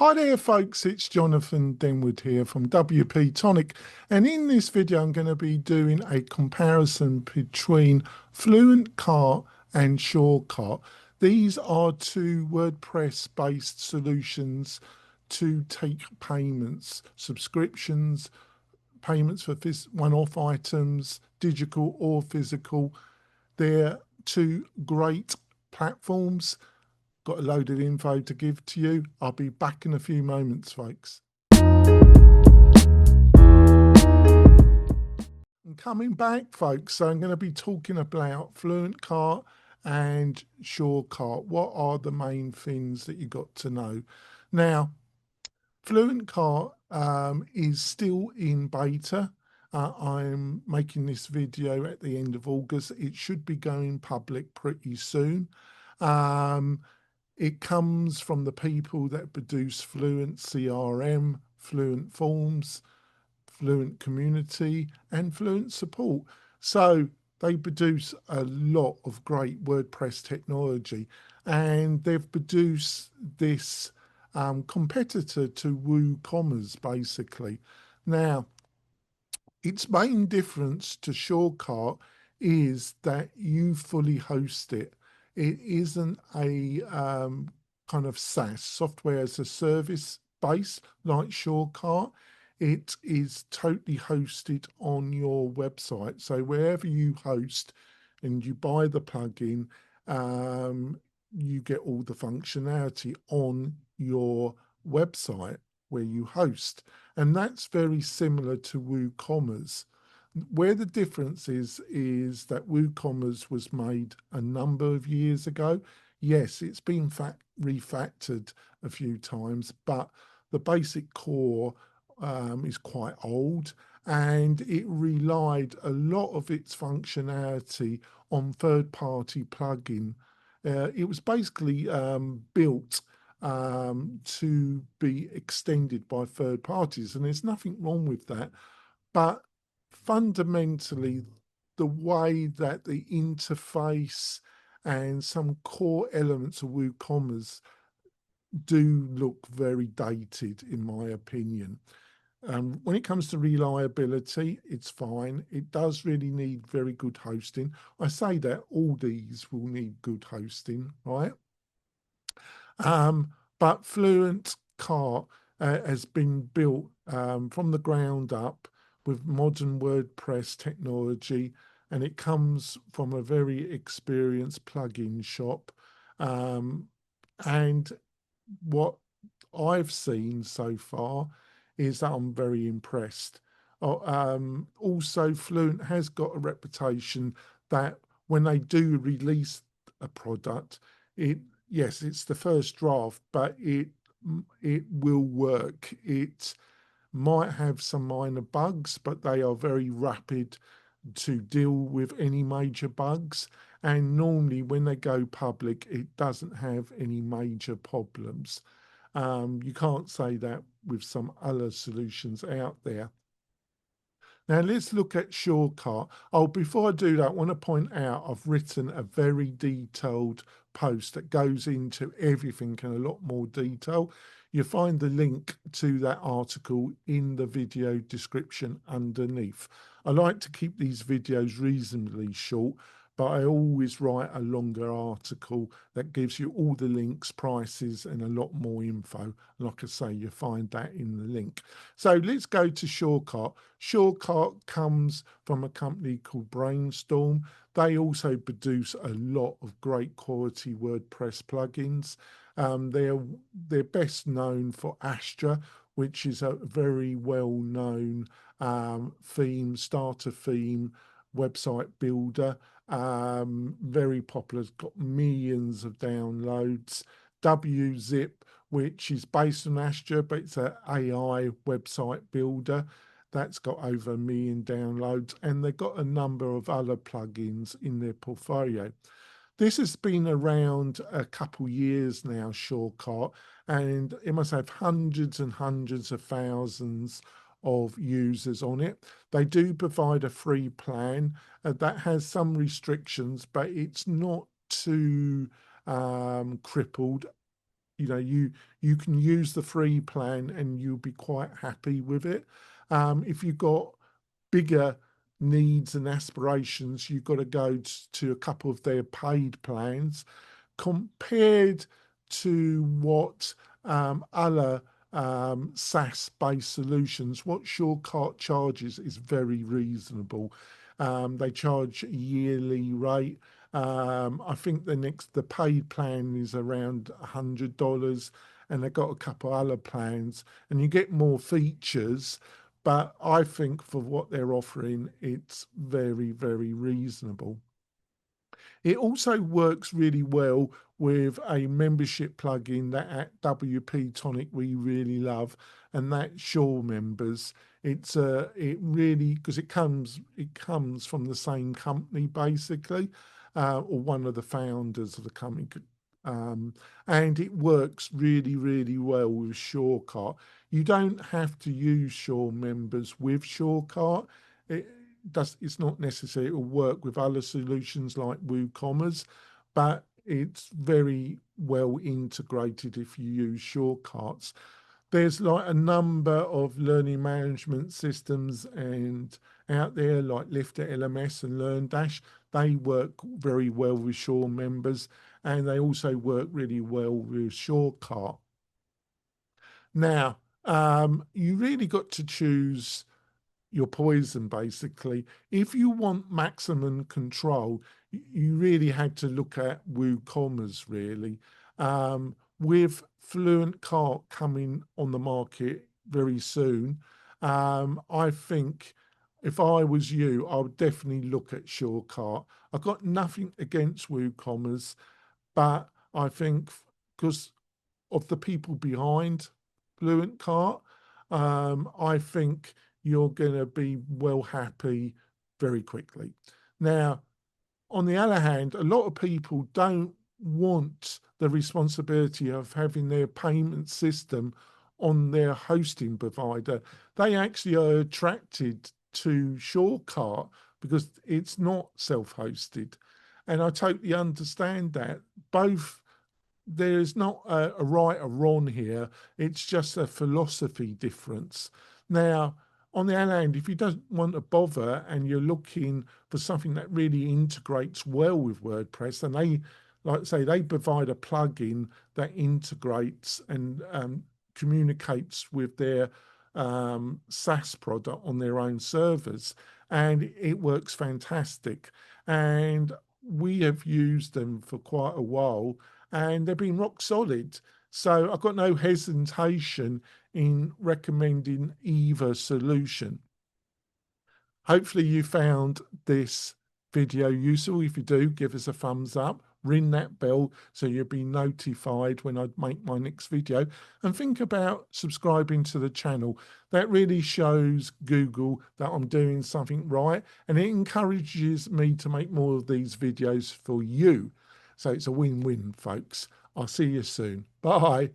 Hi there folks, it's Jonathan Denwood here from WP-Tonic, and in this video I'm going to be doing a comparison between FluentCart and SureCart. These are two WordPress based solutions to take payments, subscriptions, payments for one-off items, digital or physical. They're two great platforms. Got a load of info to give to you. I'll be back in a few moments, folks. And coming back, folks, so I'm going to be talking about FluentCart and SureCart. What are the main things that you got to know? Now, FluentCart is still in beta. I'm making this video at the end of August. It should be going public pretty soon. It comes from the people that produce Fluent CRM, Fluent Forms, Fluent Community, and Fluent Support. So they produce a lot of great WordPress technology, and they've produced this competitor to WooCommerce, basically. Now, its main difference to SureCart is that you fully host it. It isn't a kind of SaaS, software as a service base, like SureCart. It is totally hosted on your website. So wherever you host and you buy the plugin, you get all the functionality on your website where you host. And that's very similar to WooCommerce. Where the difference is that WooCommerce was made a number of years ago. Yes, it's been refactored a few times, but the basic core is quite old, and it relied a lot of its functionality on third-party plugin. It was basically built to be extended by third parties, and there's nothing wrong with that. But fundamentally, the way that the interface and some core elements of WooCommerce do look very dated, in my opinion. When it comes to reliability, it's fine. It does really need very good hosting. I say that all these will need good hosting, right? But FluentCart has been built from the ground up with modern WordPress technology, and it comes from a very experienced plugin shop. And what I've seen so far is that I'm very impressed. Also, Fluent has got a reputation that when they do release a product, yes, it's the first draft, but it will work. It might have some minor bugs, but they are very rapid to deal with any major bugs. And normally when they go public, it doesn't have any major problems. You can't say that with some other solutions out there. Now let's look at SureCart. Oh, before I do that, I want to point out I've written a very detailed post that goes into everything in a lot more detail. You'll find the link to that article in the video description underneath. I like to keep these videos reasonably short, but I always write a longer article that gives you all the links, prices, and a lot more info. Like I say, you'll find that in the link. So let's go to SureCart. SureCart comes from a company called Brainstorm. They also produce a lot of great quality WordPress plugins. They're best known for Astra, which is a very well-known starter theme, website builder. Very popular, it's got millions of downloads. WZip, which is based on Astra, but it's an AI website builder. That's got over 1 million downloads, and they've got a number of other plugins in their portfolio. This has been around a couple years now, SureCart, and it must have hundreds and hundreds of thousands of users on it. They do provide a free plan that has some restrictions, but it's not too crippled. you can use the free plan and you'll be quite happy with it. If you've got bigger needs and aspirations, you've got to go to a couple of their paid plans. Compared to what other SaaS-based solutions, what SureCart charges is very reasonable. They charge a yearly rate. I think the paid plan is around $100, and they've got a couple other plans, and you get more features. But I think for what they're offering, it's very, very reasonable. It also works really well with a membership plugin that at WP-Tonic we really love, and that's Sure Members. It really, because it comes from the same company basically, or one of the founders of the company. And it works really, really well with SureCart. You don't have to use Sure Members with SureCart. It's not necessary. It will work with other solutions like WooCommerce, but it's very well integrated if you use SureCarts. There's like a number of learning management systems and out there like Lifter LMS and LearnDash. They work very well with Sure Members, and they also work really well with SureCart. Now, you really got to choose your poison basically. If you want maximum control, you really had to look at WooCommerce really. With FluentCart coming on the market very soon, I think if I was you, I would definitely look at SureCart. I've got nothing against WooCommerce, but I think because of the people behind FluentCart, I think you're going to be well happy very quickly. Now, on the other hand, a lot of people don't want the responsibility of having their payment system on their hosting provider. They actually are attracted to SureCart because it's not self-hosted. And I totally understand that. There's not a right or wrong here. It's just a philosophy difference. Now, on the other hand, if you don't want to bother and you're looking for something that really integrates well with WordPress, and they, like I say, they provide a plugin that integrates and communicates with their SaaS product on their own servers, and it works fantastic. And we have used them for quite a while, and they've been rock solid. So I've got no hesitation in recommending either solution. Hopefully you found this video useful. If you do, give us a thumbs up, ring that bell so you'll be notified when I make my next video, and think about subscribing to the channel. That really shows Google that I'm doing something right, and it encourages me to make more of these videos for you. So it's a win-win, folks. I'll see you soon. Bye.